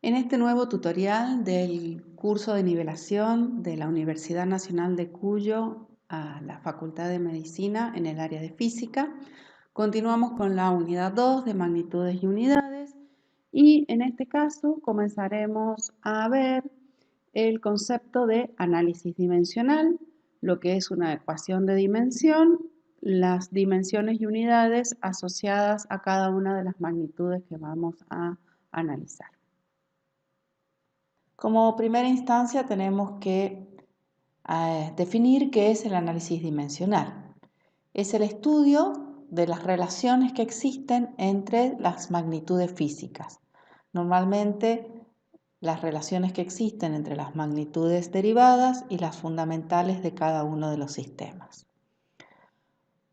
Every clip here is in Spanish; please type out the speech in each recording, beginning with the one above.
En este nuevo tutorial del curso de nivelación de la Universidad Nacional de Cuyo a la Facultad de Medicina en el área de Física, continuamos con la unidad 2 de magnitudes y unidades y en este caso comenzaremos a ver el concepto de análisis dimensional, lo que es una ecuación de dimensión, las dimensiones y unidades asociadas a cada una de las magnitudes que vamos a analizar. Como primera instancia tenemos que definir qué es el análisis dimensional. Es el estudio de las relaciones que existen entre las magnitudes físicas. Normalmente las relaciones que existen entre las magnitudes derivadas y las fundamentales de cada uno de los sistemas.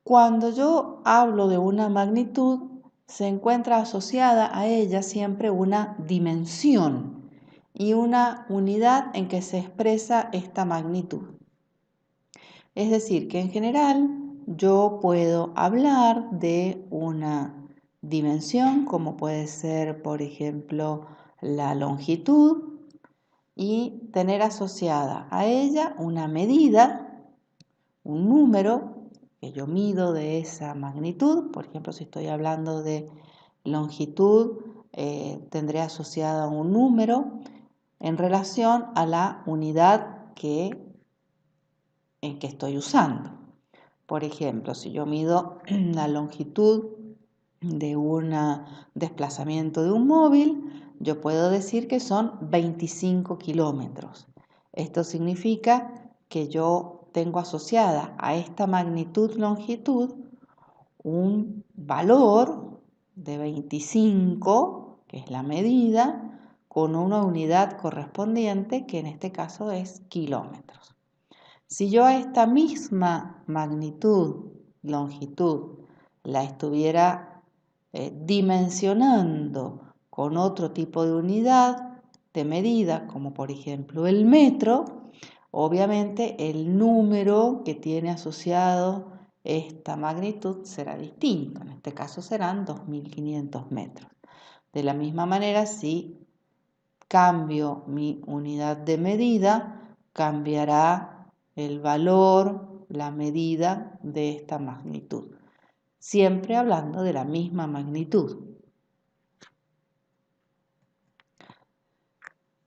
Cuando yo hablo de una magnitud, se encuentra asociada a ella siempre una dimensión y una unidad en que se expresa esta magnitud. Es decir, que en general yo puedo hablar de una dimensión, como puede ser, por ejemplo, la longitud, y tener asociada a ella una medida, un número que yo mido de esa magnitud. Por ejemplo, si estoy hablando de longitud, tendré asociada un número en relación a la unidad en que estoy usando. Por ejemplo, si yo mido la longitud de un desplazamiento de un móvil, yo puedo decir que son 25 kilómetros. Esto significa que yo tengo asociada a esta magnitud longitud un valor de 25, que es la medida, con una unidad correspondiente, que en este caso es kilómetros. Si yo a esta misma magnitud, longitud, la estuviera dimensionando con otro tipo de unidad de medida, como por ejemplo el metro, obviamente el número que tiene asociado esta magnitud será distinto. En este caso serán 2500 metros. De la misma manera, si cambio mi unidad de medida, cambiará el valor, la medida de esta magnitud. Siempre hablando de la misma magnitud.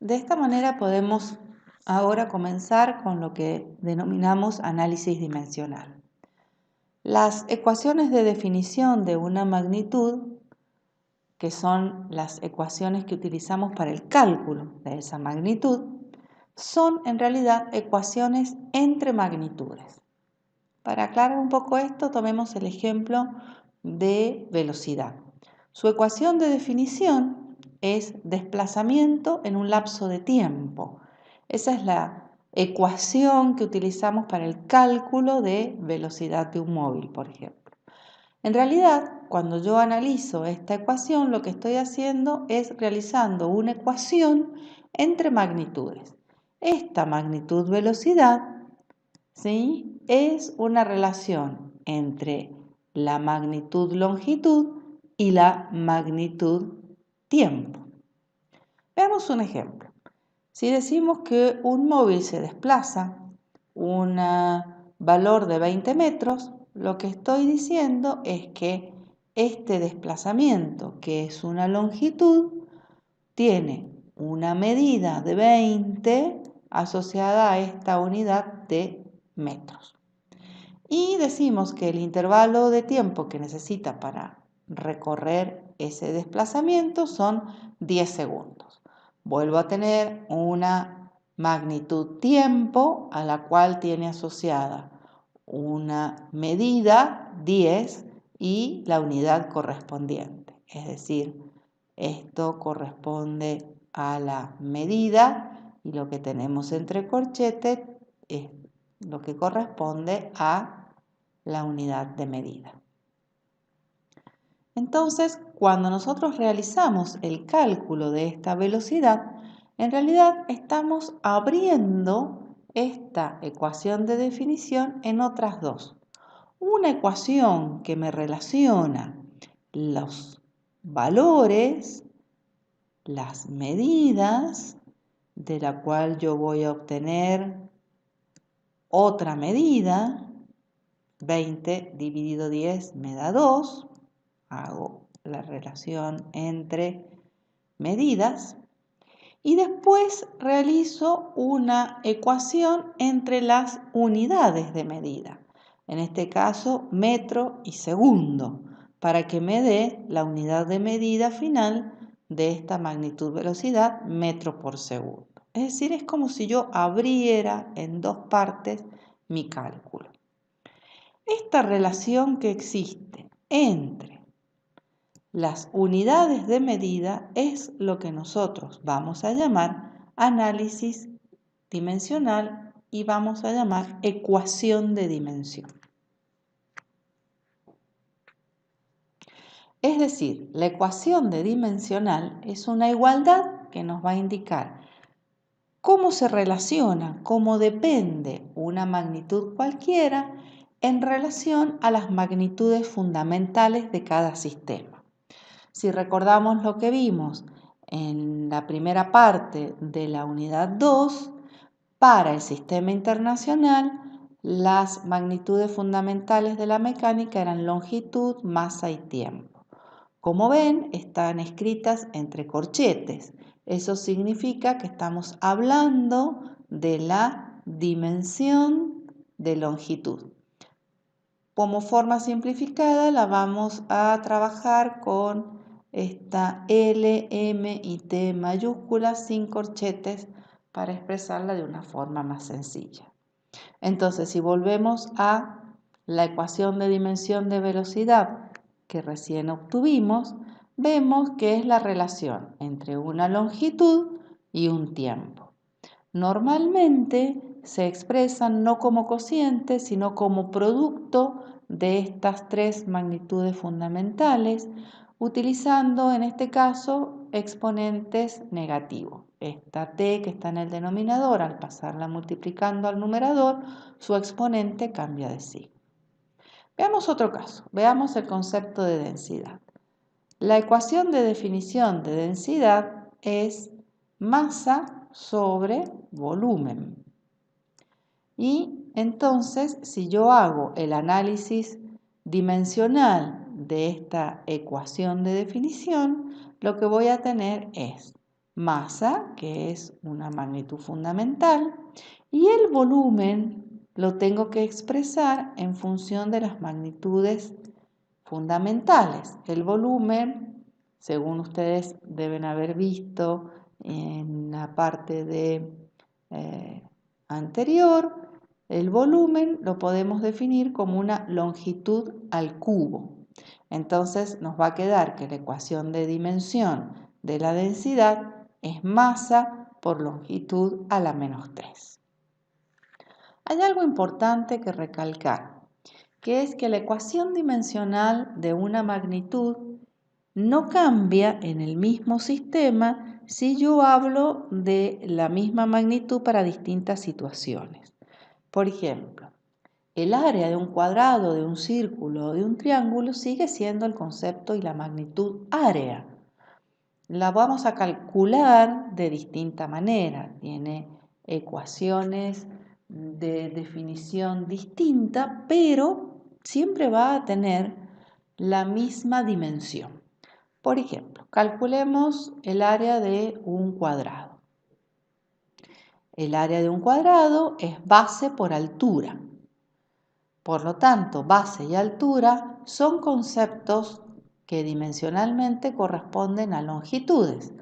De esta manera podemos ahora comenzar con lo que denominamos análisis dimensional. Las ecuaciones de definición de una magnitud, que son las ecuaciones que utilizamos para el cálculo de esa magnitud, son en realidad ecuaciones entre magnitudes. Para aclarar un poco esto, tomemos el ejemplo de velocidad. Su ecuación de definición es desplazamiento en un lapso de tiempo. Esa es la ecuación que utilizamos para el cálculo de velocidad de un móvil, por ejemplo. En realidad, cuando yo analizo esta ecuación, lo que estoy haciendo es realizando una ecuación entre magnitudes. Esta magnitud velocidad, ¿sí?, es una relación entre la magnitud longitud y la magnitud tiempo. Veamos un ejemplo. Si decimos que un móvil se desplaza un valor de 20 metros, lo que estoy diciendo es que este desplazamiento, que es una longitud, tiene una medida de 20 asociada a esta unidad de metros. Y decimos que el intervalo de tiempo que necesita para recorrer ese desplazamiento son 10 segundos. Vuelvo a tener una magnitud tiempo a la cual tiene asociada una medida 10 y la unidad correspondiente. Es decir, esto corresponde a la medida y lo que tenemos entre corchetes es lo que corresponde a la unidad de medida. Entonces, cuando nosotros realizamos el cálculo de esta velocidad, en realidad estamos abriendo esta ecuación de definición en otras dos. Una ecuación que me relaciona los valores las medidas, de la cual yo voy a obtener otra medida. 20 dividido 10 me da 2. Hago la relación entre medidas. Y después realizo una ecuación entre las unidades de medida. En este caso, metro y segundo, para que me dé la unidad de medida final de esta magnitud velocidad, metro por segundo. Es decir, es como si yo abriera en dos partes mi cálculo. Esta relación que existe entre las unidades de medida es lo que nosotros vamos a llamar análisis dimensional y vamos a llamar ecuación de dimensión. Es decir, la ecuación de dimensional es una igualdad que nos va a indicar cómo se relaciona, cómo depende una magnitud cualquiera en relación a las magnitudes fundamentales de cada sistema. Si recordamos lo que vimos en la primera parte de la unidad 2, para el sistema internacional, las magnitudes fundamentales de la mecánica eran longitud, masa y tiempo. Como ven, están escritas entre corchetes. Eso significa que estamos hablando de la dimensión de longitud. Como forma simplificada la vamos a trabajar con esta L, M y T mayúsculas sin corchetes para expresarla de una forma más sencilla. Entonces, si volvemos a la ecuación de dimensión de velocidad que recién obtuvimos, vemos que es la relación entre una longitud y un tiempo. Normalmente se expresan no como cociente, sino como producto de estas tres magnitudes fundamentales, utilizando en este caso exponentes negativos. Esta t que está en el denominador, al pasarla multiplicando al numerador, su exponente cambia de signo. Veamos otro caso, veamos el concepto de densidad. La ecuación de definición de densidad es masa sobre volumen. Y entonces, si yo hago el análisis dimensional de esta ecuación de definición, lo que voy a tener es masa, que es una magnitud fundamental, y el volumen lo tengo que expresar en función de las magnitudes fundamentales. El volumen, según ustedes deben haber visto en la parte de anterior, el volumen lo podemos definir como una longitud al cubo. Entonces nos va a quedar que la ecuación de dimensión de la densidad es masa por longitud a la menos 3. Hay algo importante que recalcar, que es que la ecuación dimensional de una magnitud no cambia en el mismo sistema si yo hablo de la misma magnitud para distintas situaciones. Por ejemplo, el área de un cuadrado, de un círculo o de un triángulo sigue siendo el concepto y la magnitud área. La vamos a calcular de distinta manera. Tiene ecuaciones de definición distinta, pero siempre va a tener la misma dimensión. Por ejemplo, calculemos el área de un cuadrado. El área de un cuadrado es base por altura. Por lo tanto, base y altura son conceptos que dimensionalmente corresponden a longitudes.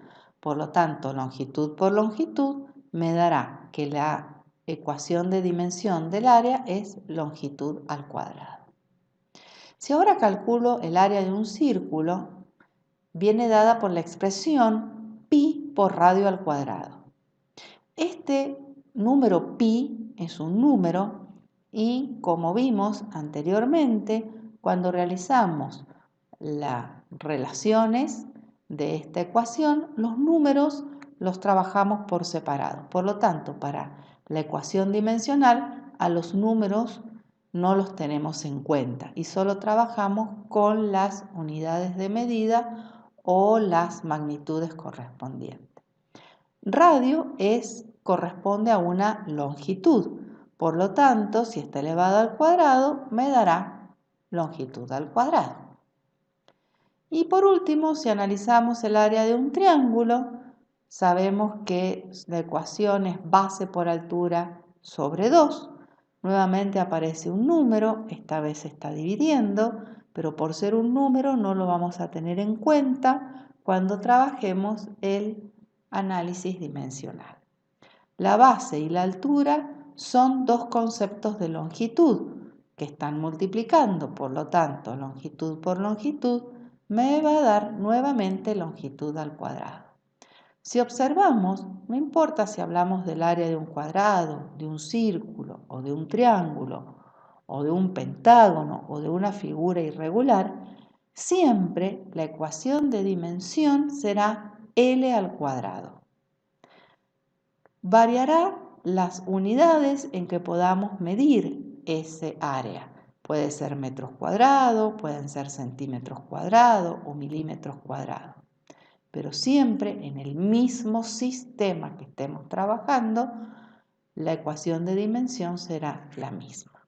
Por lo tanto, longitud por longitud me dará que la ecuación de dimensión del área es longitud al cuadrado. Si ahora calculo el área de un círculo, viene dada por la expresión pi por radio al cuadrado. Este número pi es un número y, como vimos anteriormente, cuando realizamos las relaciones de esta ecuación, los números los trabajamos por separado. Por lo tanto, para la ecuación dimensional, a los números no los tenemos en cuenta y solo trabajamos con las unidades de medida o las magnitudes correspondientes. Radio corresponde a una longitud. Por lo tanto, si está elevado al cuadrado, me dará longitud al cuadrado. Y por último, si analizamos el área de un triángulo, sabemos que la ecuación es base por altura sobre 2. Nuevamente aparece un número, esta vez se está dividiendo, pero por ser un número no lo vamos a tener en cuenta cuando trabajemos el análisis dimensional. La base y la altura son dos conceptos de longitud que están multiplicando, por lo tanto, longitud por longitud me va a dar nuevamente longitud al cuadrado. Si observamos, no importa si hablamos del área de un cuadrado, de un círculo o de un triángulo, o de un pentágono o de una figura irregular, siempre la ecuación de dimensión será L al cuadrado. Variará las unidades en que podamos medir ese área. Puede ser metros cuadrados, pueden ser centímetros cuadrados o milímetros cuadrados. Pero siempre en el mismo sistema que estemos trabajando, la ecuación de dimensión será la misma.